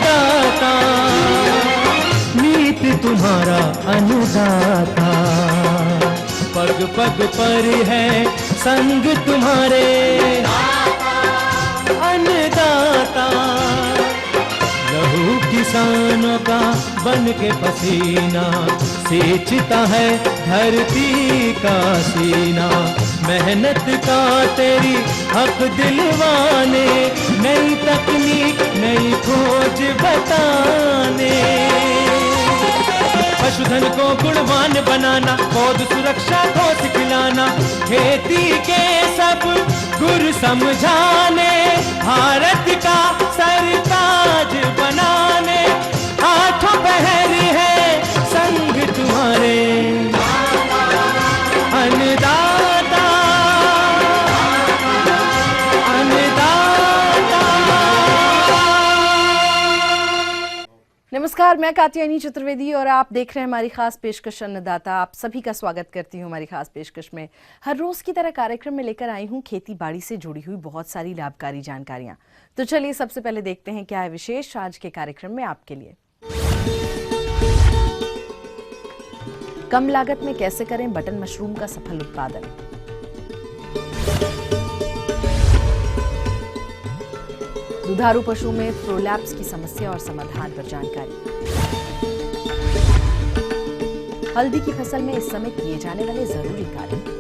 अन्नदाता, नीत तुम्हारा अन्नदाता। पग पग पर है संग तुम्हारे अन्नदाता। लहू किसानों का बन के पसीना सींचता है धरती का सीना। मेहनत का तेरी हक दिलवाने, नई तकनीक नई खोज बताने। पशुधन को गुणवान बनाना, पौध सुरक्षा को सिखलाना, खेती के सब गुर समझाने, भारत का सरताज बनाने। आठों पहर है संग तुम्हारे अन्नदाता, अन्नदाता। नमस्कार, मैं कात्यायनी चतुर्वेदी और आप देख रहे हैं हमारी खास पेशकश अन्नदाता। आप सभी का स्वागत करती हूँ हमारी खास पेशकश में। हर रोज की तरह कार्यक्रम में लेकर आई हूँ खेती बाड़ी से जुड़ी हुई बहुत सारी लाभकारी जानकारियां। तो चलिए सबसे पहले देखते हैं क्या है विशेष आज के कार्यक्रम में आपके लिए। कम लागत में कैसे करें बटन मशरूम का सफल उत्पादन। दुधारू पशु में प्रोलैप्स की समस्या और समाधान पर जानकारी। हल्दी की फसल में इस समय किए जाने वाले जरूरी कार्य।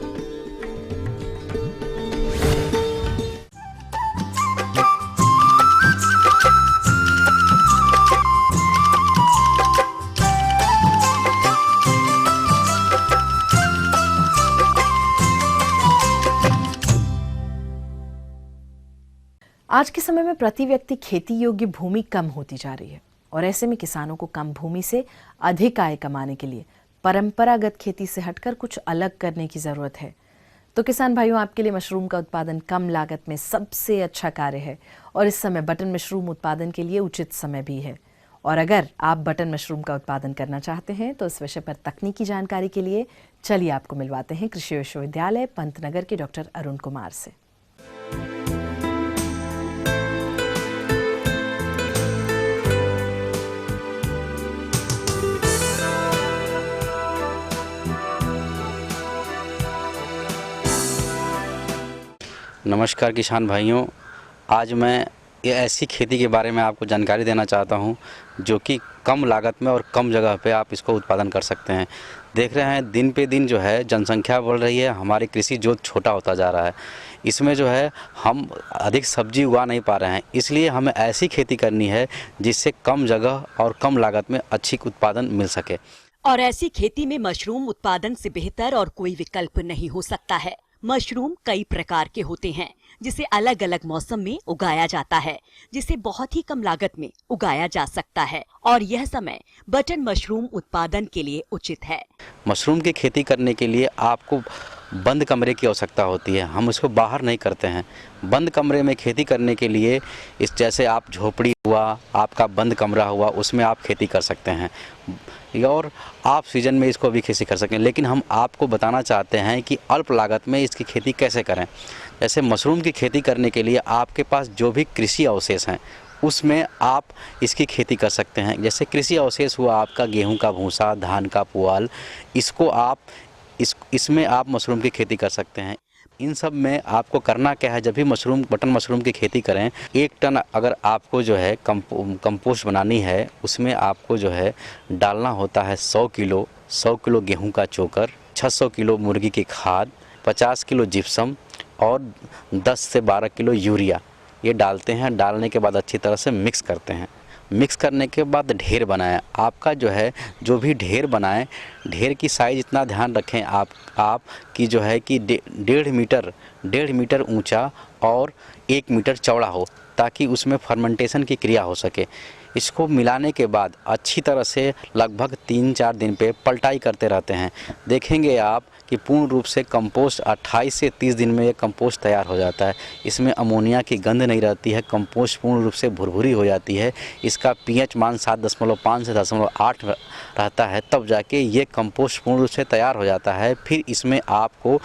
आज के समय में प्रति व्यक्ति खेती योग्य भूमि कम होती जा रही है और ऐसे में किसानों को कम भूमि से अधिक आय कमाने के लिए परंपरागत खेती से हटकर कुछ अलग करने की जरूरत है। तो किसान भाइयों, आपके लिए मशरूम का उत्पादन कम लागत में सबसे अच्छा कार्य है और इस समय बटन मशरूम उत्पादन के लिए उचित समय भी है। और अगर आप बटन मशरूम का उत्पादन करना चाहते हैं तो इस विषय पर तकनीकी जानकारी के लिए चलिए आपको मिलवाते हैं कृषि विश्वविद्यालय पंतनगर के डॉक्टर अरुण कुमार से। नमस्कार किसान भाइयों, आज मैं ये ऐसी खेती के बारे में आपको जानकारी देना चाहता हूँ जो कि कम लागत में और कम जगह पे आप इसको उत्पादन कर सकते हैं। देख रहे हैं दिन पे दिन जो है जनसंख्या बढ़ रही है, हमारी कृषि जोत छोटा होता जा रहा है। इसमें जो है हम अधिक सब्जी उगा नहीं पा रहे हैं, इसलिए हमें ऐसी खेती करनी है जिससे कम जगह और कम लागत में अच्छी उत्पादन मिल सके। और ऐसी खेती में मशरूम उत्पादन से बेहतर और कोई विकल्प नहीं हो सकता है। मशरूम कई प्रकार के होते हैं जिसे अलग अलग मौसम में उगाया जाता है, जिसे बहुत ही कम लागत में उगाया जा सकता है और यह समय बटन मशरूम उत्पादन के लिए उचित है। मशरूम की खेती करने के लिए आपको बंद कमरे की आवश्यकता होती है, हम इसको बाहर नहीं करते हैं। बंद कमरे में खेती करने के लिए इस जैसे आप झोपड़ी हुआ, आपका बंद कमरा हुआ, उसमें आप खेती कर सकते हैं और आप सीजन में इसको भी खेती कर सकते हैं। लेकिन हम आपको बताना चाहते हैं कि अल्प लागत में इसकी खेती कैसे करें। जैसे मशरूम की खेती करने के लिए आपके पास जो भी कृषि अवशेष हैं उसमें आप इसकी खेती कर सकते हैं। जैसे कृषि अवशेष हुआ आपका गेहूं का भूसा, धान का पुआल, इसको आप इसमें आप मशरूम की खेती कर सकते हैं। इन सब में आपको करना क्या है, जब भी बटन मशरूम की खेती करें, 1 टन अगर आपको जो है कंपोस्ट बनानी है, उसमें आपको जो है डालना होता है 100 किलो गेहूं का चोकर, 600 किलो मुर्गी की खाद, 50 किलो जिप्सम और 10 से 12 किलो यूरिया ये डालते हैं। डालने के बाद अच्छी तरह से मिक्स करते हैं। मिक्स करने के बाद ढेर बनाएं। आपका जो है जो भी ढेर बनाएं, ढेर की साइज़ इतना ध्यान रखें आप कि जो है कि 1.5 मीटर ऊंचा और 1 मीटर चौड़ा हो, ताकि उसमें फर्मेंटेशन की क्रिया हो सके। इसको मिलाने के बाद अच्छी तरह से लगभग 3-4 दिन पे पलटाई करते रहते हैं। देखेंगे आप कि पूर्ण रूप से कंपोस्ट 28 से 30 दिन में ये कंपोस्ट तैयार हो जाता है। इसमें अमोनिया की गंध नहीं रहती है, कंपोस्ट पूर्ण रूप से भुरभुरी हो जाती है। इसका पीएच मान 7.5 से 7.8 रहता है, तब जाके ये कंपोस्ट पूर्ण रूप से तैयार हो जाता है। फिर इसमें आपको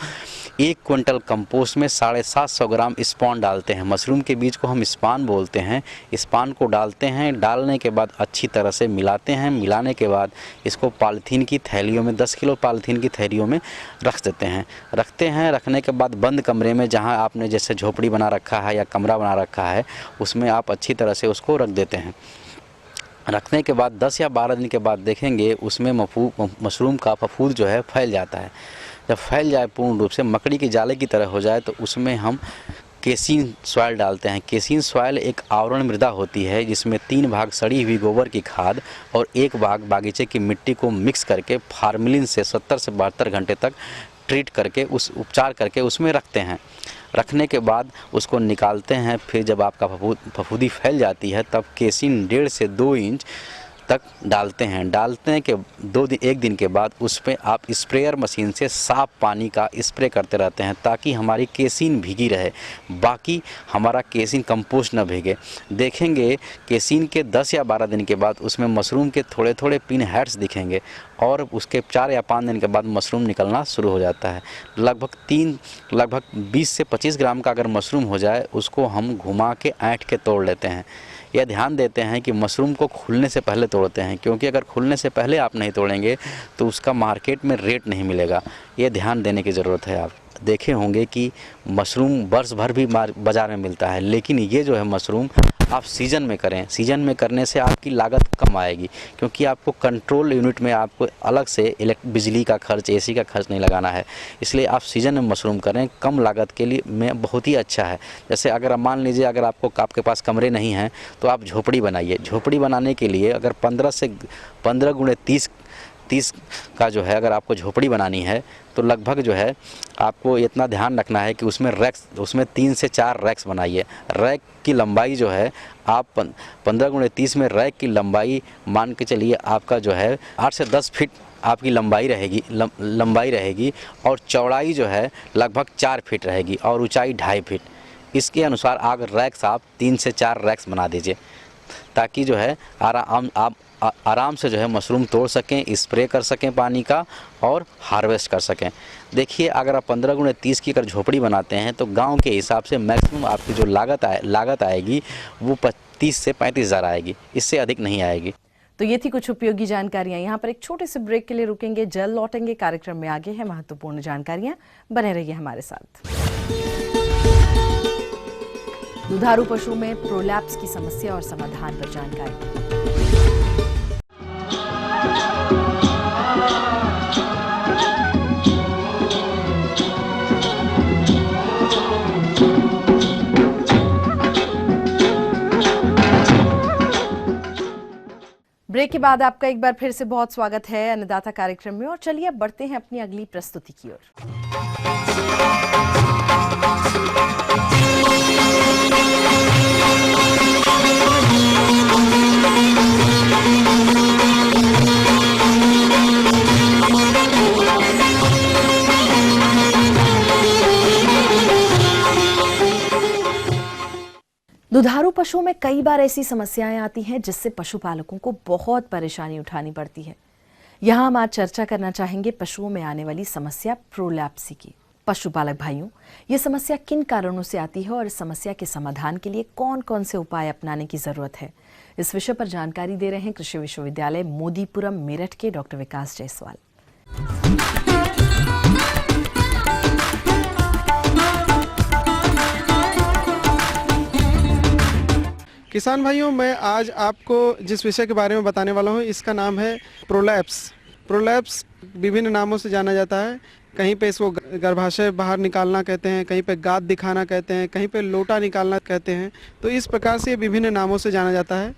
1 क्विंटल कंपोस्ट में 750 ग्राम स्पॉन डालते हैं। मशरूम के बीज को हम स्पान बोलते हैं। स्पान को डालते हैं। डाल डालने के बाद अच्छी तरह से मिलाते हैं। मिलाने के बाद इसको पॉलीथीन की थैलियों में 10 किलो पॉलीथीन की थैलियों में रख देते हैं। रखने के बाद बंद कमरे में, जहां आपने जैसे झोपड़ी बना रखा है या कमरा बना रखा है, उसमें आप अच्छी तरह से उसको रख देते हैं। रखने के बाद 10 या 12 दिन के बाद देखेंगे उसमें मशरूम का फफूंद जो है फैल जाता है। जब फैल जाए पूर्ण रूप से मकड़ी की जाले की तरह हो जाए तो उसमें हम केसीन सॉइल डालते हैं। केसीन सॉइल एक आवरण मृदा होती है जिसमें 3 भाग सड़ी हुई गोबर की खाद और 1 भाग बागीचे की मिट्टी को मिक्स करके फार्मेलिन से 70 से 72 घंटे तक ट्रीट करके उपचार करके उसमें रखते हैं। रखने के बाद उसको निकालते हैं। फिर जब आपका फफूंदी फैल जाती है तब केसीन 1.5 से 2 इंच तक डालते हैं कि 1 दिन के बाद उस पर आप स्प्रेयर मशीन से साफ पानी का स्प्रे करते रहते हैं ताकि हमारी केसीन भीगी रहे, बाकी हमारा केसीन कंपोस्ट न भीगे। देखेंगे केसीन के 10 या 12 दिन के बाद उसमें मशरूम के थोड़े थोड़े पिन हेड्स दिखेंगे और उसके 4 या 5 दिन के बाद मशरूम निकलना शुरू हो जाता है। लगभग 20 से 25 ग्राम का अगर मशरूम हो जाए उसको हम घुमा के ऐंठ के तोड़ लेते हैं। यह ध्यान देते हैं कि मशरूम को खुलने से पहले तोड़ते हैं, क्योंकि अगर खुलने से पहले आप नहीं तोड़ेंगे तो उसका मार्केट में रेट नहीं मिलेगा। ये ध्यान देने की ज़रूरत है। आप देखे होंगे कि मशरूम वर्ष भर भी बाज़ार में मिलता है, लेकिन ये जो है मशरूम आप सीज़न में करें। सीज़न में करने से आपकी लागत कम आएगी, क्योंकि आपको कंट्रोल यूनिट में आपको अलग से बिजली का खर्च, एसी का खर्च नहीं लगाना है। इसलिए आप सीज़न में मशरूम करें, कम लागत के लिए में बहुत ही अच्छा है। जैसे अगर मान लीजिए अगर आपके पास कमरे नहीं हैं तो आप झोपड़ी बनाइए। झोपड़ी बनाने के लिए अगर 15 गुणे 30 का जो है अगर आपको झोपड़ी बनानी है तो लगभग जो है आपको इतना ध्यान रखना है कि उसमें 3 से 4 रैक्स बनाइए। रैक की लंबाई जो है आप 15 गुणे 30 में रैक की लंबाई मान के चलिए आपका जो है 8 से 10 फीट आपकी लंबाई रहेगी और चौड़ाई जो है लगभग 4 फीट रहेगी और ऊंचाई 2.5 फीट। इसके अनुसार आप रैक्स 3 से 4 रैक्स बना दीजिए ताकि जो है आराम से जो है मशरूम तोड़ सकें, स्प्रे कर सकें पानी का और हार्वेस्ट कर सकें। देखिए अगर आप 15 गुणे 30 की अगर झोपड़ी बनाते हैं तो गांव के हिसाब से मैक्सिमम आपकी जो लागत आएगी वो 30 से 35 हज़ार आएगी, इससे अधिक नहीं आएगी। तो ये थी कुछ उपयोगी जानकारियां। यहाँ पर एक छोटे से ब्रेक के लिए रुकेंगे, जल्द लौटेंगे। कार्यक्रम में आगे है महत्वपूर्ण जानकारियां, बने रहिए हमारे साथ। दुधारू पशु में प्रोलैप्स की समस्या और समाधान पर जानकारी। ब्रेक के बाद आपका एक बार फिर से बहुत स्वागत है अन्नदाता कार्यक्रम में। और चलिए अब बढ़ते हैं अपनी अगली प्रस्तुति की ओर। दुधारू पशुओं में कई बार ऐसी समस्याएं आती हैं जिससे पशुपालकों को बहुत परेशानी उठानी पड़ती है। यहाँ हम आज चर्चा करना चाहेंगे पशुओं में आने वाली समस्या प्रोलैप्सी की। पशुपालक भाइयों, ये समस्या किन कारणों से आती है और इस समस्या के समाधान के लिए कौन कौन से उपाय अपनाने की जरूरत है, इस विषय पर जानकारी दे रहे हैं कृषि विश्वविद्यालय मोदीपुरम मेरठ के डॉक्टर विकास जायसवाल। किसान भाइयों, मैं आज आपको जिस विषय के बारे में बताने वाला हूँ इसका नाम है प्रोलैप्स। प्रोलैप्स विभिन्न नामों से जाना जाता है। कहीं पे इसको गर्भाशय बाहर निकालना कहते हैं, कहीं पे गाद दिखाना कहते हैं, कहीं पे लोटा निकालना कहते हैं। तो इस प्रकार से विभिन्न नामों से जाना जाता है।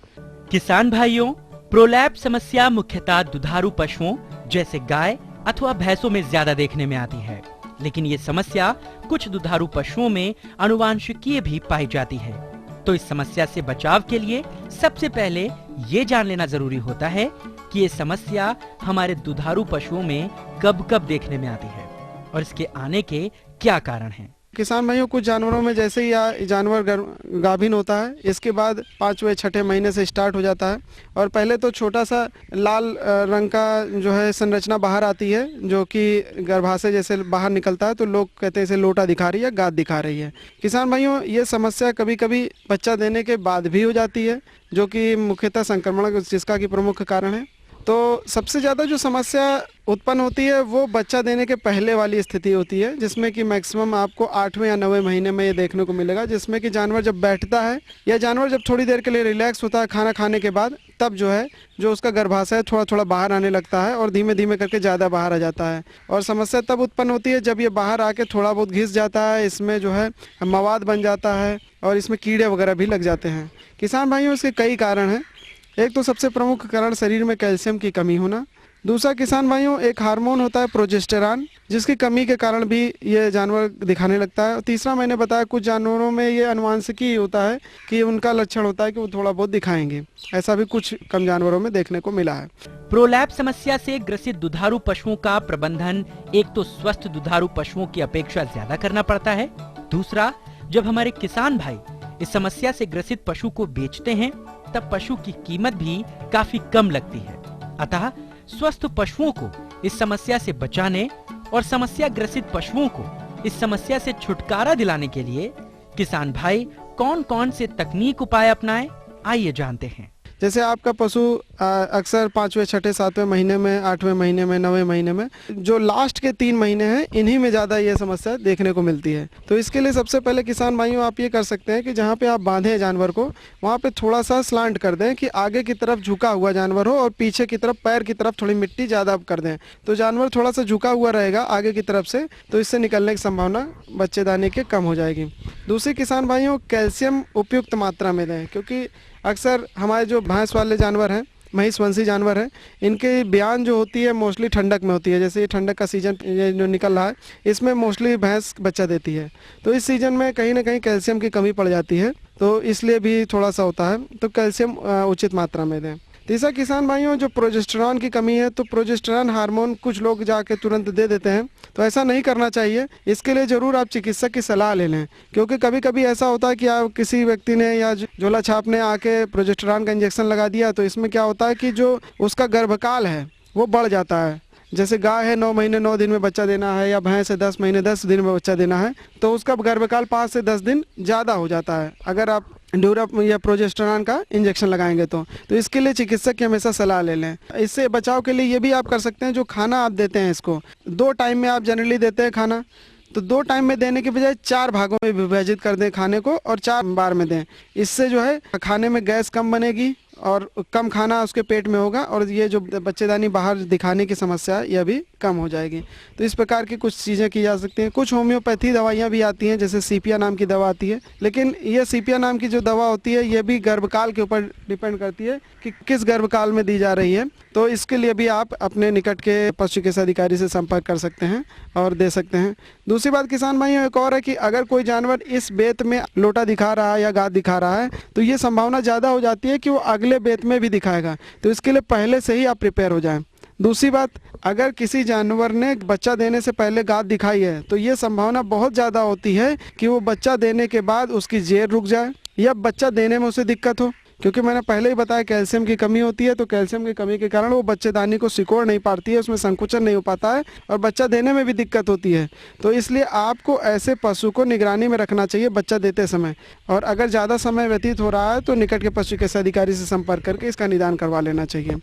किसान भाइयों, प्रोलैप्स समस्या मुख्यतः दुधारू पशुओं जैसे गाय अथवा भैंसों में ज्यादा देखने में आती है, लेकिन ये समस्या कुछ दुधारू पशुओं में आनुवांशिकीय भी पाई जाती है। तो इस समस्या से बचाव के लिए सबसे पहले ये जान लेना जरूरी होता है कि ये समस्या हमारे दुधारू पशुओं में कब कब देखने में आती है और इसके आने के क्या कारण हैं। किसान भाइयों, कुछ जानवरों में जैसे ही जानवर गाभिन होता है, इसके बाद 5वें 6ठे महीने से स्टार्ट हो जाता है। और पहले तो छोटा सा लाल रंग का जो है संरचना बाहर आती है, जो कि गर्भाशय जैसे बाहर निकलता है, तो लोग कहते हैं इसे लोटा दिखा रही है, गाद दिखा रही है। किसान भाइयों, ये समस्या कभी कभी बच्चा देने के बाद भी हो जाती है, जो कि मुख्यतः संक्रमण जिसका कि प्रमुख कारण है। तो सबसे ज़्यादा जो समस्या उत्पन्न होती है वो बच्चा देने के पहले वाली स्थिति होती है, जिसमें कि मैक्सिमम आपको 8वें या 9वें महीने में ये देखने को मिलेगा, जिसमें कि जानवर जब बैठता है या जानवर जब थोड़ी देर के लिए रिलैक्स होता है खाना खाने के बाद, तब जो है जो उसका गर्भाशय थोड़ा थोड़ा बाहर आने लगता है और धीमे धीमे करके ज़्यादा बाहर आ जाता है। और समस्या तब उत्पन्न होती है जब ये बाहर आके थोड़ा बहुत घिस जाता है, इसमें जो है मवाद बन जाता है और इसमें कीड़े वगैरह भी लग जाते हैं। किसान भाइयों, इसके कई कारण हैं। एक तो सबसे प्रमुख कारण शरीर में कैल्शियम की कमी होना। दूसरा किसान भाइयों, एक हार्मोन होता है प्रोजेस्टेरॉन, जिसकी कमी के कारण भी ये जानवर दिखाने लगता है। और तीसरा मैंने बताया कुछ जानवरों में ये आनुवंशिकी होता है कि उनका लक्षण होता है कि वो थोड़ा बहुत दिखाएंगे। ऐसा भी कुछ कम जानवरों में देखने को मिला है। प्रोलैप्स समस्या से ग्रसित दुधारू पशुओं का प्रबंधन एक तो स्वस्थ दुधारू पशुओं की अपेक्षा ज्यादा करना पड़ता है, दूसरा जब हमारे किसान भाई इस समस्या से ग्रसित पशु को बेचते हैं तब पशु की कीमत भी काफी कम लगती है। अतः स्वस्थ पशुओं को इस समस्या से बचाने और समस्या ग्रसित पशुओं को इस समस्या से छुटकारा दिलाने के लिए किसान भाई कौन कौन से तकनीक उपाय अपनाएं, आइए जानते हैं। जैसे आपका पशु अक्सर 5वें 6ठे 7वें महीने में, 8वें महीने में, 9वें महीने में, जो लास्ट के 3 महीने हैं, इन्हीं में ज़्यादा ये समस्या देखने को मिलती है। तो इसके लिए सबसे पहले किसान भाइयों आप ये कर सकते हैं कि जहाँ पे आप बांधे जानवर को, वहाँ पे थोड़ा सा स्लांट कर दें कि आगे की तरफ झुका हुआ जानवर हो और पीछे की तरफ पैर की तरफ थोड़ी मिट्टी ज़्यादा कर दें, तो जानवर थोड़ा सा झुका हुआ रहेगा आगे की तरफ से, तो इससे निकलने की संभावना बच्चेदानी की कम हो जाएगी। दूसरी किसान भाइयों, कैल्शियम उपयुक्त मात्रा में दें, क्योंकि अक्सर हमारे जो भैंस वाले जानवर हैं, महिषवंशी जानवर हैं, इनके बयान जो होती है मोस्टली ठंडक में होती है। जैसे ये ठंडक का सीजन ये जो निकल रहा है, इसमें मोस्टली भैंस बच्चा देती है, तो इस सीजन में कहीं ना कहीं कैल्शियम की कमी पड़ जाती है, तो इसलिए भी थोड़ा सा होता है, तो कैल्शियम उचित मात्रा में दें। तीसरा किसान भाइयों, जो प्रोजेस्टेरॉन की कमी है, तो प्रोजेस्टेरॉन हार्मोन कुछ लोग जाके तुरंत दे देते हैं, तो ऐसा नहीं करना चाहिए। इसके लिए ज़रूर आप चिकित्सक की सलाह ले लें, क्योंकि कभी कभी ऐसा होता है कि आप किसी व्यक्ति ने या झोला छाप ने आके प्रोजेस्टेरॉन का इंजेक्शन लगा दिया, तो इसमें क्या होता है कि जो उसका गर्भकाल है वो बढ़ जाता है। जैसे गाय है 9 महीने 9 दिन में बच्चा देना है, या भैंस है 10 महीने 10 दिन में बच्चा देना है, तो उसका गर्भकाल 5 से 10 दिन ज़्यादा हो जाता है अगर आप ड्यूरप या प्रोजेस्टेरॉन का इंजेक्शन लगाएंगे तो इसके लिए चिकित्सक की हमेशा सलाह ले लें। इससे बचाव के लिए ये भी आप कर सकते हैं, जो खाना आप देते हैं इसको 2 टाइम में आप जनरली देते हैं खाना, तो 2 टाइम में देने के बजाय 4 भागों में विभाजित कर दें खाने को और 4 बार में दें। इससे जो है खाने में गैस कम बनेगी और कम खाना उसके पेट में होगा, और ये जो बच्चेदानी बाहर दिखाने की समस्या यह भी कम हो जाएगी। तो इस प्रकार की कुछ चीज़ें की जा सकती हैं। कुछ होम्योपैथी दवाइयाँ भी आती हैं, जैसे सीपिया नाम की दवा आती है, लेकिन ये सीपिया नाम की जो दवा होती है ये भी गर्भकाल के ऊपर डिपेंड करती है कि किस गर्भकाल में दी जा रही है, तो इसके लिए भी आप अपने निकट के पशु चिकित्सा अधिकारी से संपर्क कर सकते हैं और दे सकते हैं। दूसरी बात किसान भाइयों एक और है कि अगर कोई जानवर इस बेत में लोटा दिखा रहा है या गाद दिखा रहा है, तो ये संभावना ज़्यादा हो जाती है कि वो अगले बेत में भी दिखाएगा, तो इसके लिए पहले से ही आप प्रिपेयर हो जाएं। दूसरी बात, अगर किसी जानवर ने बच्चा देने से पहले गाद दिखाई है, तो ये संभावना बहुत ज़्यादा होती है कि वो बच्चा देने के बाद उसकी जेर रुक जाए या बच्चा देने में उसे दिक्कत हो, क्योंकि मैंने पहले ही बताया कैल्शियम की कमी होती है, तो कैल्शियम की कमी के कारण वो बच्चेदानी को सिकोड़ नहीं पाती है, उसमें संकुचन नहीं हो पाता है और बच्चा देने में भी दिक्कत होती है। तो इसलिए आपको ऐसे पशु को निगरानी में रखना चाहिए बच्चा देते समय, और अगर ज़्यादा समय व्यतीत हो रहा है तो निकट के पशु चिकित्सा अधिकारी से संपर्क करके इसका निदान करवा लेना चाहिए।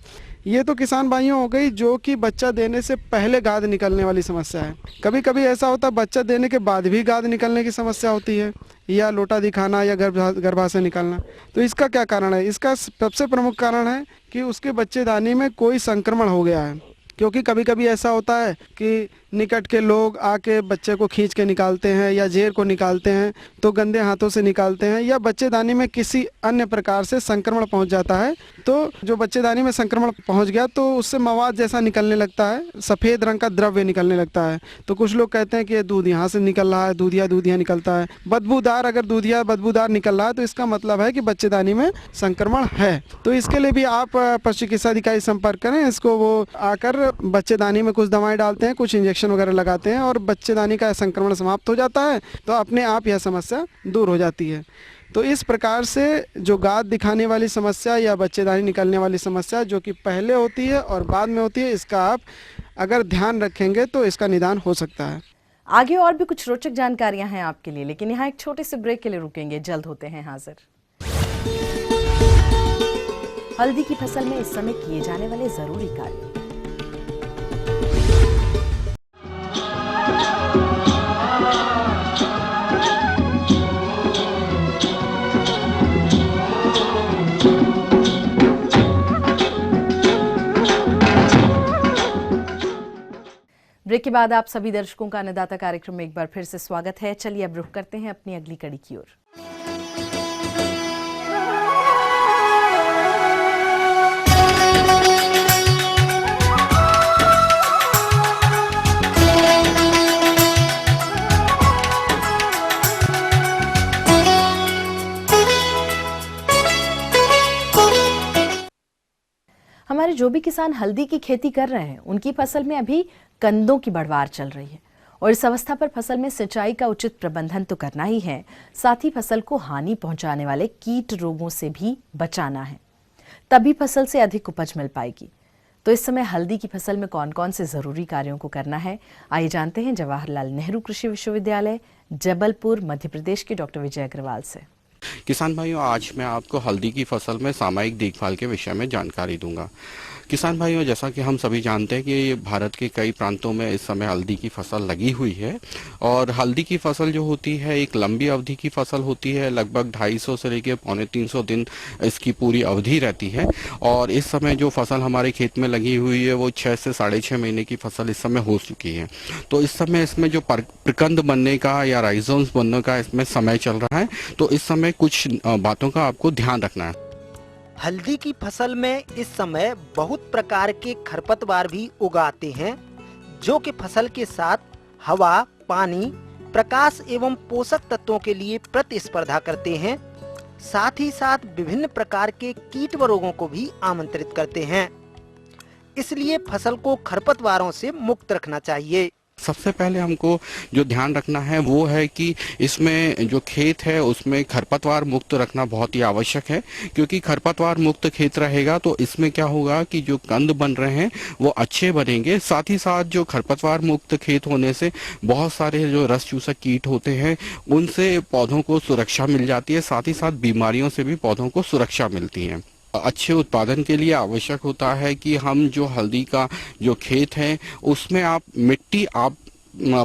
ये तो किसान भाइयों हो गई जो कि बच्चा देने से पहले गाद निकलने वाली समस्या है। कभी कभी ऐसा होता है बच्चा देने के बाद भी गाद निकलने की समस्या होती है, या लोटा दिखाना या गर्भाशय निकलना। तो इसका क्या कारण है? इसका सबसे प्रमुख कारण है कि उसके बच्चेदानी में कोई संक्रमण हो गया है, क्योंकि कभी कभी ऐसा होता है कि निकट के लोग आके बच्चे को खींच के निकालते हैं या जेर को निकालते हैं, तो गंदे हाथों से निकालते हैं, या बच्चेदानी में किसी अन्य प्रकार से संक्रमण पहुंच जाता है। तो जो बच्चेदानी में संक्रमण पहुंच गया तो उससे मवाद जैसा निकलने लगता है, सफ़ेद रंग का द्रव्य निकलने लगता है। तो कुछ लोग कहते हैं कि दूध यहाँ से निकल रहा है, दूधिया निकलता है, बदबूदार, अगर दूधिया बदबूदार निकल रहा है तो इसका मतलब है कि बच्चेदानी में संक्रमण है। तो इसके लिए भी आप पशु चिकित्सा अधिकारी संपर्क करें, इसको वो आकर बच्चेदानी में कुछ दवाएँ डालते हैं, कुछ इंजेक्शन इंजेक्शन वगैरह लगाते हैं और बच्चेदानी का संक्रमण समाप्त हो जाता है, तो अपने आप यह समस्या दूर हो जाती है। तो इस प्रकार से जो गाद दिखाने वाली समस्या या बच्चेदानी निकलने वाली समस्या जो कि पहले होती है और बाद में होती है, इसका आप अगर ध्यान रखेंगे तो इसका निदान हो सकता है। आगे और भी कुछ रोचक जानकारियां हैं आपके लिए, लेकिन यहाँ एक छोटे से ब्रेक के लिए रुकेंगे, जल्द होते हैं हाजिर। हल्दी की फसल में इस समय किए जाने वाले जरूरी कार्य। ब्रेक के बाद आप सभी दर्शकों का अन्नदाता कार्यक्रम में एक बार फिर से स्वागत है। चलिए अब रुख करते हैं अपनी अगली कड़ी की ओर। हमारे जो भी किसान हल्दी की खेती कर रहे हैं, उनकी फसल में अभी कंदों की बढ़वार चल रही है और इस अवस्था पर फसल में सिंचाई का उचित प्रबंधन तो करना ही है, साथ ही फसल को हानि पहुंचाने वाले कीट रोगों से भी बचाना है, तभी फसल से अधिक उपज मिल पाएगी। तो इस समय हल्दी की फसल में कौन कौन से जरूरी कार्यों को करना है, आइए जानते हैं जवाहरलाल नेहरू कृषि विश्वविद्यालय जबलपुर मध्य प्रदेश के डॉक्टर विजय अग्रवाल से। किसान भाइयों, आज मैं आपको हल्दी की फसल में सामयिक देखभाल के विषय में जानकारी दूंगा। किसान भाइयों, जैसा कि हम सभी जानते हैं कि भारत के कई प्रांतों में इस समय हल्दी की फसल लगी हुई है और हल्दी की फसल जो होती है एक लंबी अवधि की फसल होती है। लगभग 250 से लेकर 250 दिन इसकी पूरी अवधि रहती है और इस समय जो फसल हमारे खेत में लगी हुई है वो 6 से 6.5 महीने की फसल इस समय हो चुकी है। तो इस समय इसमें जो प्रकंद बनने का या राइजोम्स बनने का इसमें समय चल रहा है, तो इस समय कुछ बातों का आपको ध्यान रखना है। हल्दी की फसल में इस समय बहुत प्रकार के खरपतवार भी उगाते हैं, जो कि फसल के साथ हवा, पानी, प्रकाश एवं पोषक तत्वों के लिए प्रतिस्पर्धा करते हैं। साथ ही साथ विभिन्न प्रकार के कीट व रोगों को भी आमंत्रित करते हैं। इसलिए फसल को खरपतवारों से मुक्त रखना चाहिए। सबसे पहले हमको जो ध्यान रखना है वो है कि इसमें जो खेत है उसमें खरपतवार मुक्त रखना बहुत ही आवश्यक है, क्योंकि खरपतवार मुक्त खेत रहेगा तो इसमें क्या होगा कि जो कंद बन रहे हैं वो अच्छे बनेंगे। साथ ही साथ जो खरपतवार मुक्त खेत होने से बहुत सारे जो रस चूसक कीट होते हैं उनसे पौधों को सुरक्षा मिल जाती है, साथ ही साथ बीमारियों से भी पौधों को सुरक्षा मिलती है। अच्छे उत्पादन के लिए आवश्यक होता है कि हम जो हल्दी का जो खेत है उसमें आप मिट्टी आप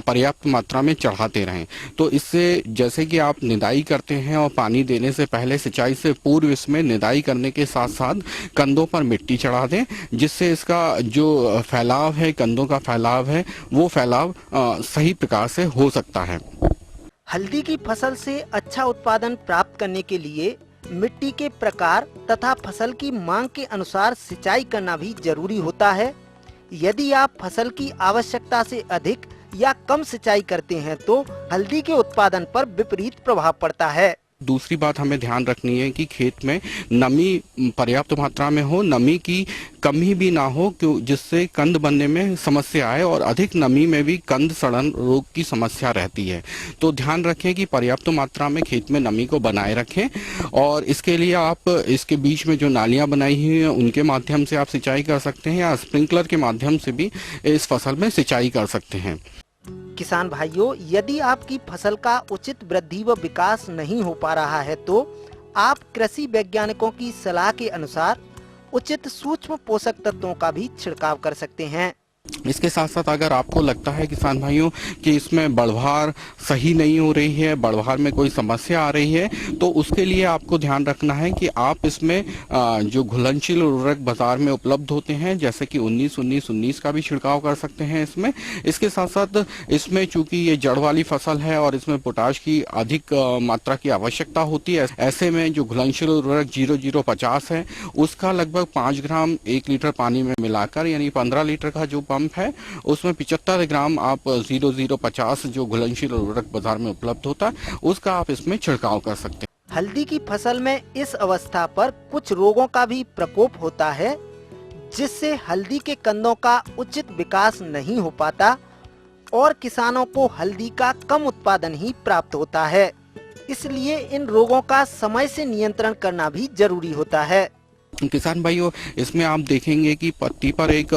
पर्याप्त मात्रा में चढ़ाते रहें। तो इससे जैसे कि आप निदाई करते हैं और पानी देने से पहले सिंचाई से पूर्व इसमें निदाई करने के साथ साथ कंदों पर मिट्टी चढ़ा दें, जिससे इसका जो फैलाव है, कंदों का फैलाव है, वो फैलाव सही प्रकार से हो सकता है। हल्दी की फसल से अच्छा उत्पादन प्राप्त करने के लिए मिट्टी के प्रकार तथा फसल की मांग के अनुसार सिंचाई करना भी जरूरी होता है। यदि आप फसल की आवश्यकता से अधिक या कम सिंचाई करते हैं तो हल्दी के उत्पादन पर विपरीत प्रभाव पड़ता है। दूसरी बात हमें ध्यान रखनी है कि खेत में नमी पर्याप्त मात्रा में हो, नमी की कमी भी ना हो, क्यों जिससे कंद बनने में समस्या आए और अधिक नमी में भी कंद सड़न रोग की समस्या रहती है। तो ध्यान रखें कि पर्याप्त मात्रा में खेत में नमी को बनाए रखें और इसके लिए आप इसके बीच में जो नालियां बनाई हुई हैं उनके माध्यम से आप सिंचाई कर सकते हैं या स्प्रिंकलर के माध्यम से भी इस फसल में सिंचाई कर सकते हैं। किसान भाइयों, यदि आपकी फसल का उचित वृद्धि व विकास नहीं हो पा रहा है तो आप कृषि वैज्ञानिकों की सलाह के अनुसार उचित सूक्ष्म पोषक तत्वों का भी छिड़काव कर सकते हैं। इसके साथ साथ अगर आपको लगता है किसान भाइयों कि इसमें बढ़वार सही नहीं हो रही है, बढ़वार में कोई समस्या आ रही है, तो उसके लिए आपको ध्यान रखना है कि आप इसमें जो घुलनशील उर्वरक बाजार में उपलब्ध होते हैं जैसे कि 19-19-19 का भी छिड़काव कर सकते हैं इसमें। इसके साथ साथ इसमें चूंकि ये जड़ वाली फसल है और इसमें पोटाश की अधिक मात्रा की आवश्यकता होती है, ऐसे में जो घुलनशील उर्वरक 0050 है उसका लगभग 5 ग्राम 1 लीटर पानी में मिलाकर, यानी 15 लीटर का जो पंप है उसमें 75 ग्राम आप 0050 जो घुलनशील उर्वरक बाजार में उपलब्ध होता है उसका आप इसमें छिड़काव कर सकते हैं। हल्दी की फसल में इस अवस्था पर कुछ रोगों का भी प्रकोप होता है, जिससे हल्दी के कंदों का उचित विकास नहीं हो पाता और किसानों को हल्दी का कम उत्पादन ही प्राप्त होता है। इसलिए इन रोगों का समय से नियंत्रण करना भी जरूरी होता है। किसान भाइयों, इसमें आप देखेंगे कि पत्ती पर एक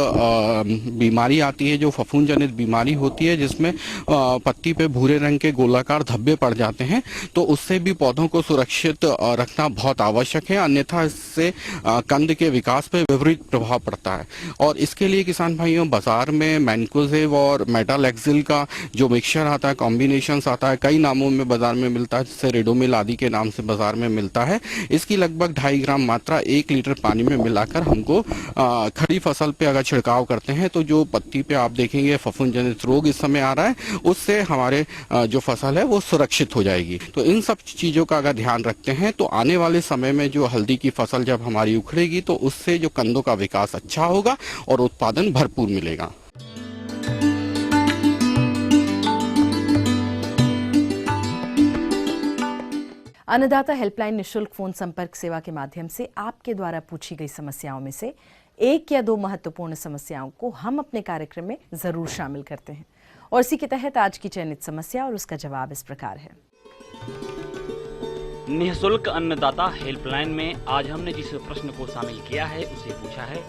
बीमारी आती है जो फफूंद जनित बीमारी होती है, जिसमें पत्ती पे भूरे रंग के गोलाकार धब्बे पड़ जाते हैं। तो उससे भी पौधों को सुरक्षित रखना बहुत आवश्यक है, अन्यथा इससे कंद के विकास पे विपरीत प्रभाव पड़ता है। और इसके लिए किसान भाइयों, बाजार में मैनकोजेब और मेटालेक्सिल का जो मिक्सचर आता है, कॉम्बिनेशन आता है, कई नामों में बाजार में मिलता है, जिससे रेडोमिल आदि के नाम से बाजार में मिलता है। इसकी लगभग 2.5 ग्राम मात्रा 1 लीटर पानी में मिलाकर हमको खड़ी फसल पे अगर छिड़काव करते हैं तो जो पत्ती पे आप देखेंगे फफूंद जनित रोग इस समय आ रहा है, उससे हमारे जो फसल है वो सुरक्षित हो जाएगी। तो इन सब चीजों का अगर ध्यान रखते हैं तो आने वाले समय में जो हल्दी की फसल जब हमारी उखड़ेगी तो उससे जो कंदों का विकास अच्छा होगा और उत्पादन भरपूर मिलेगा। अन्नदाता हेल्पलाइन निशुल्क फोन संपर्क सेवा के माध्यम से आपके द्वारा पूछी गई समस्याओं में से 1 या 2 महत्वपूर्ण समस्याओं को हम अपने कार्यक्रम में जरूर शामिल करते हैं और इसी के तहत आज की चयनित समस्या और उसका जवाब इस प्रकार है। निःशुल्क अन्नदाता हेल्पलाइन में आज हमने जिस प्रश्न को शामिल किया है उसे पूछा है।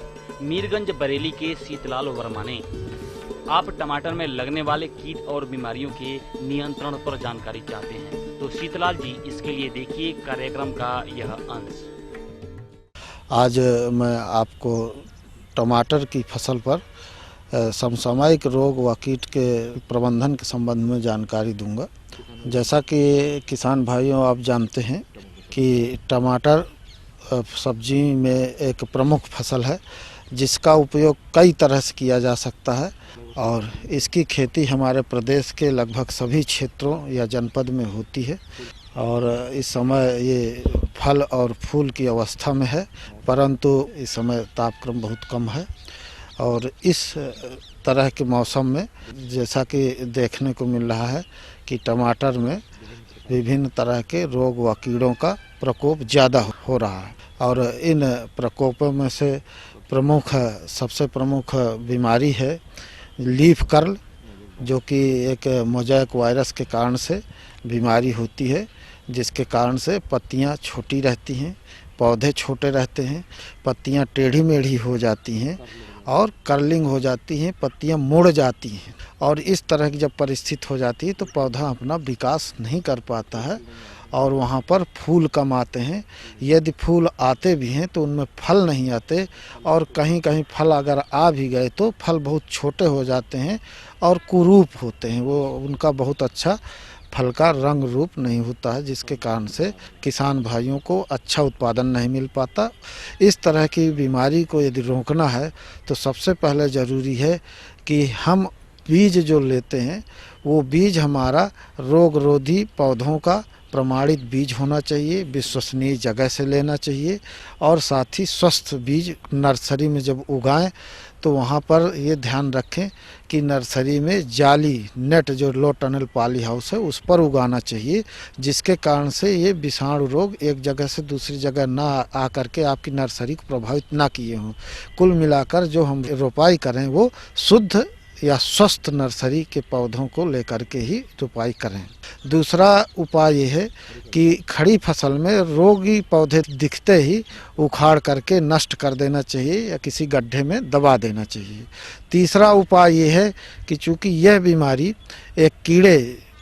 मीरगंज बरेली के शीतलाल वर्मा ने आप टमाटर में लगने वाले कीट और बीमारियों के नियंत्रण पर जानकारी चाहते हैं। तो शीतलाल जी, इसके लिए देखिए कार्यक्रम का यह अंश। आज मैं आपको टमाटर की फसल पर समसामयिक रोग व कीट के प्रबंधन के संबंध में जानकारी दूंगा। जैसा कि किसान भाइयों आप जानते हैं कि टमाटर सब्जी में एक प्रमुख फसल है जिसका उपयोग कई तरह से किया जा सकता है और इसकी खेती हमारे प्रदेश के लगभग सभी क्षेत्रों या जनपद में होती है और इस समय ये फल और फूल की अवस्था में है, परंतु इस समय तापक्रम बहुत कम है और इस तरह के मौसम में जैसा कि देखने को मिल रहा है कि टमाटर में विभिन्न तरह के रोग व कीड़ों का प्रकोप ज़्यादा हो रहा है और इन प्रकोपों में से सबसे प्रमुख बीमारी है लीफ कर्ल, जो कि एक मोज़ेक वायरस के कारण से बीमारी होती है, जिसके कारण से पत्तियां छोटी रहती हैं, पौधे छोटे रहते हैं, पत्तियां टेढ़ी मेढ़ी हो जाती हैं और कर्लिंग हो जाती हैं, पत्तियां मुड़ जाती हैं और इस तरह की जब परिस्थिति हो जाती है तो पौधा अपना विकास नहीं कर पाता है और वहाँ पर फूल कम आते हैं। यदि फूल आते भी हैं तो उनमें फल नहीं आते और कहीं कहीं फल अगर आ भी गए तो फल बहुत छोटे हो जाते हैं और कुरूप होते हैं, वो उनका बहुत अच्छा फल का रंग रूप नहीं होता है, जिसके कारण से किसान भाइयों को अच्छा उत्पादन नहीं मिल पाता। इस तरह की बीमारी को यदि रोकना है तो सबसे पहले ज़रूरी है कि हम बीज जो लेते हैं वो बीज हमारा रोगरोधी पौधों का प्रमाणित बीज होना चाहिए, विश्वसनीय जगह से लेना चाहिए और साथ ही स्वस्थ बीज नर्सरी में जब उगाएं तो वहाँ पर ये ध्यान रखें कि नर्सरी में जाली नेट जो लो टनल पॉली हाउस है उस पर उगाना चाहिए, जिसके कारण से ये विषाणु रोग एक जगह से दूसरी जगह ना आ करके आपकी नर्सरी को प्रभावित ना किए हों। कुल मिलाकर जो हम रोपाई करें वो शुद्ध या स्वस्थ नर्सरी के पौधों को लेकर के ही रोपाई करें। दूसरा उपाय ये है कि खड़ी फसल में रोगी पौधे दिखते ही उखाड़ करके नष्ट कर देना चाहिए या किसी गड्ढे में दबा देना चाहिए। तीसरा उपाय ये है कि चूंकि यह बीमारी एक कीड़े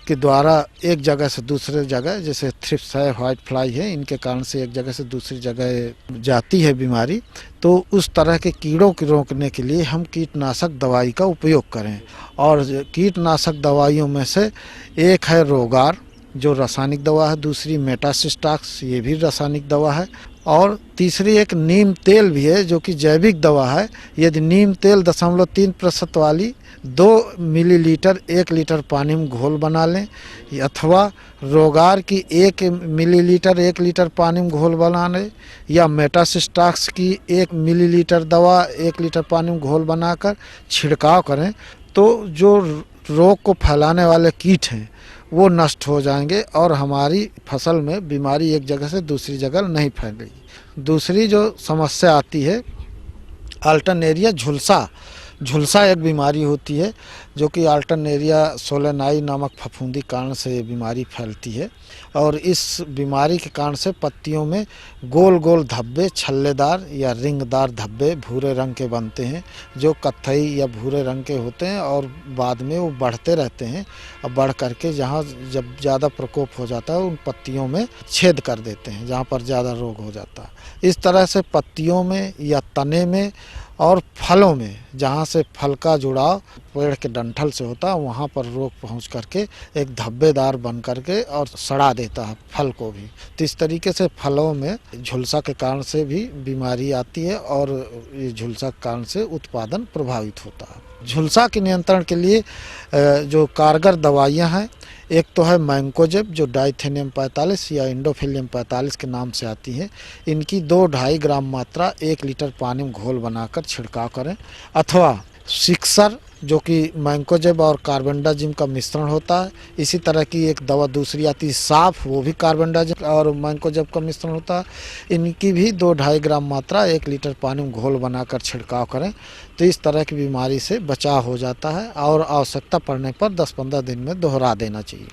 के द्वारा एक जगह से दूसरे जगह, जैसे थ्रिप्स है, व्हाइट फ्लाई है, इनके कारण से एक जगह से दूसरी जगह जाती है बीमारी, तो उस तरह के कीड़ों को रोकने के लिए हम कीटनाशक दवाई का उपयोग करें। और कीटनाशक दवाइयों में से एक है रोगार जो रासायनिक दवा है, दूसरी मेटासिस्टाक्स ये भी रासायनिक दवा है और तीसरी एक नीम तेल भी है जो कि जैविक दवा है। यदि नीम तेल 0.3% वाली 2 मिलीलीटर 1 लीटर पानी में घोल बना लें अथवा रोगार की 1 मिलीलीटर 1 लीटर पानी में घोल बना लें या मेटासिस्टाक्स की 1 मिलीलीटर दवा 1 लीटर पानी में घोल बनाकर छिड़काव करें तो जो रोग को फैलाने वाले कीट हैं वो नष्ट हो जाएंगे और हमारी फसल में बीमारी एक जगह से दूसरी जगह नहीं फैलेगी। दूसरी जो समस्या आती है अल्टरनेरिया झुलसा, झुलसा एक बीमारी होती है जो कि अल्टरनेरिया सोलेनाई नामक फफूंदी कारण से ये बीमारी फैलती है और इस बीमारी के कारण से पत्तियों में गोल गोल धब्बे, छल्लेदार या रिंगदार धब्बे भूरे रंग के बनते हैं जो कत्थई या भूरे रंग के होते हैं और बाद में वो बढ़ते रहते हैं और बढ़ करके जहाँ जब ज़्यादा प्रकोप हो जाता है उन पत्तियों में छेद कर देते हैं जहाँ पर ज़्यादा रोग हो जाता है। इस तरह से पत्तियों में या तने में और फलों में जहाँ से फल का जुड़ाव पेड़ के डंठल से होता है वहाँ पर रोग पहुँच करके एक धब्बेदार बन करके और सड़ा देता है फल को भी। तो इस तरीके से फलों में झुलसा के कारण से भी बीमारी आती है और ये झुलसा के कारण से उत्पादन प्रभावित होता है। झुलसा के नियंत्रण के लिए जो कारगर दवाइयाँ हैं, एक तो है मैंकोजेब जो डाइथेनियम 45 या इंडोफिलियम 45 के नाम से आती है। इनकी 2-2.5 ग्राम मात्रा 1 लीटर पानी में घोल बनाकर छिड़काव करें, अथवा सिक्सर जो कि मैंकोजेब और कार्बेंडाजिम का मिश्रण होता है। इसी तरह की एक दवा दूसरी आती है साफ, वो भी कार्बेंडाजिम और मैंकोजेब का मिश्रण होता है। इनकी भी 2-2.5 ग्राम मात्रा 1 लीटर पानी में घोल बनाकर छिड़काव करें तो इस तरह की बीमारी से बचाव हो जाता है और आवश्यकता पड़ने पर 10-15 दिन में दोहरा देना चाहिए।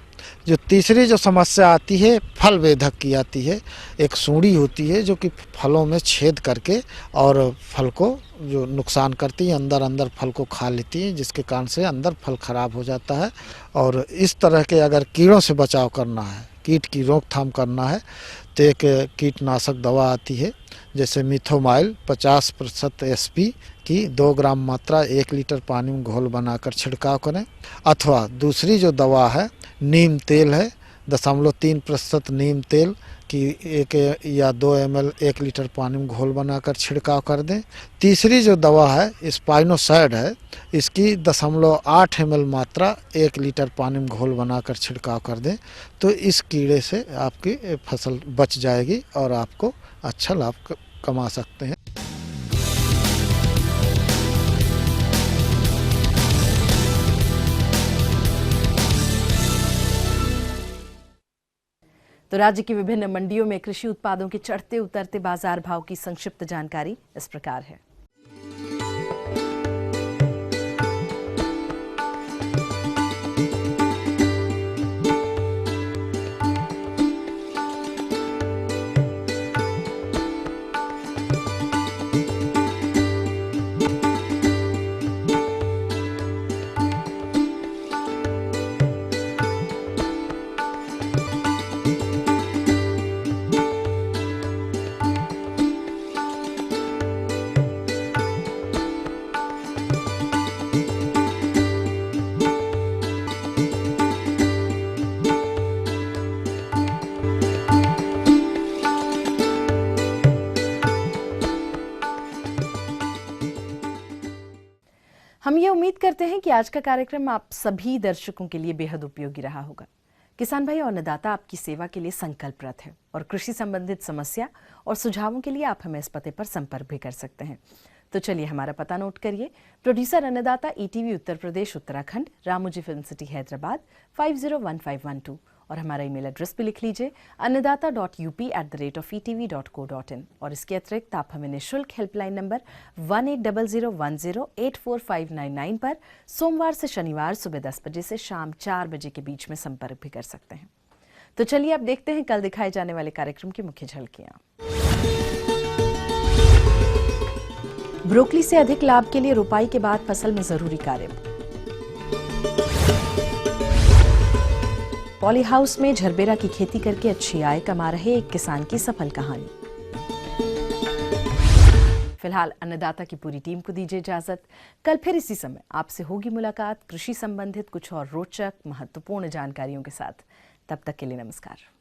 जो तीसरी जो समस्या आती है फल वेधक की आती है। एक सूंडी होती है जो कि फलों में छेद करके और फल को जो नुकसान करती है, अंदर अंदर फल को खा लेती है, जिसके कारण से अंदर फल खराब हो जाता है। और इस तरह के अगर कीड़ों से बचाव करना है, कीट की रोकथाम करना है तो एक कीटनाशक दवा आती है जैसे मिथोमाइल 50% SP की 2 ग्राम मात्रा 1 लीटर पानी में घोल बनाकर छिड़काव करें, अथवा दूसरी जो दवा है नीम तेल है 0.3% नीम तेल की 1 या 2 ml 1 लीटर पानी में घोल बनाकर छिड़काव कर दें। तीसरी जो दवा है स्पाइनोसाइड है, इसकी 0.8 ml मात्रा 1 लीटर पानी में घोल बनाकर छिड़काव कर दें तो इस कीड़े से आपकी फसल बच जाएगी और आपको अच्छा लाभ कमा सकते हैं। तो राज्य की विभिन्न मंडियों में कृषि उत्पादों के चढ़ते उतरते बाजार भाव की संक्षिप्त जानकारी इस प्रकार है। हम ये उम्मीद करते हैं कि आज का कार्यक्रम आप सभी दर्शकों के लिए बेहद उपयोगी रहा होगा। किसान भाई और अन्नदाता आपकी सेवा के लिए संकल्परत है और कृषि संबंधित समस्या और सुझावों के लिए आप हमें इस पते पर संपर्क भी कर सकते हैं। तो चलिए हमारा पता नोट करिए। प्रोड्यूसर अन्नदाता ETV Uttar Pradesh Uttarakhand, Ramoji film city Hyderabad 501512 और हमारा ईमेल एड्रेस भी लिख लीजिए annadaata.up@etv.co.in। और इसके अतिरिक्त आप हमें निःशुल्क हेल्पलाइन नंबर 180010845999 पर सोमवार से शनिवार सुबह 10 बजे से शाम 4 बजे के बीच में संपर्क भी कर सकते हैं। तो चलिए अब देखते हैं कल दिखाए जाने वाले कार्यक्रम की मुख्य झलकियां। ब्रोकली से अधिक लाभ के लिए रोपाई के बाद फसल में जरूरी कार्य। पॉली हाउस में झरबेरा की खेती करके अच्छी आय कमा रहे एक किसान की सफल कहानी। फिलहाल अन्नदाता की पूरी टीम को दीजिए इजाजत। कल फिर इसी समय आपसे होगी मुलाकात कृषि संबंधित कुछ और रोचक महत्वपूर्ण जानकारियों के साथ। तब तक के लिए नमस्कार।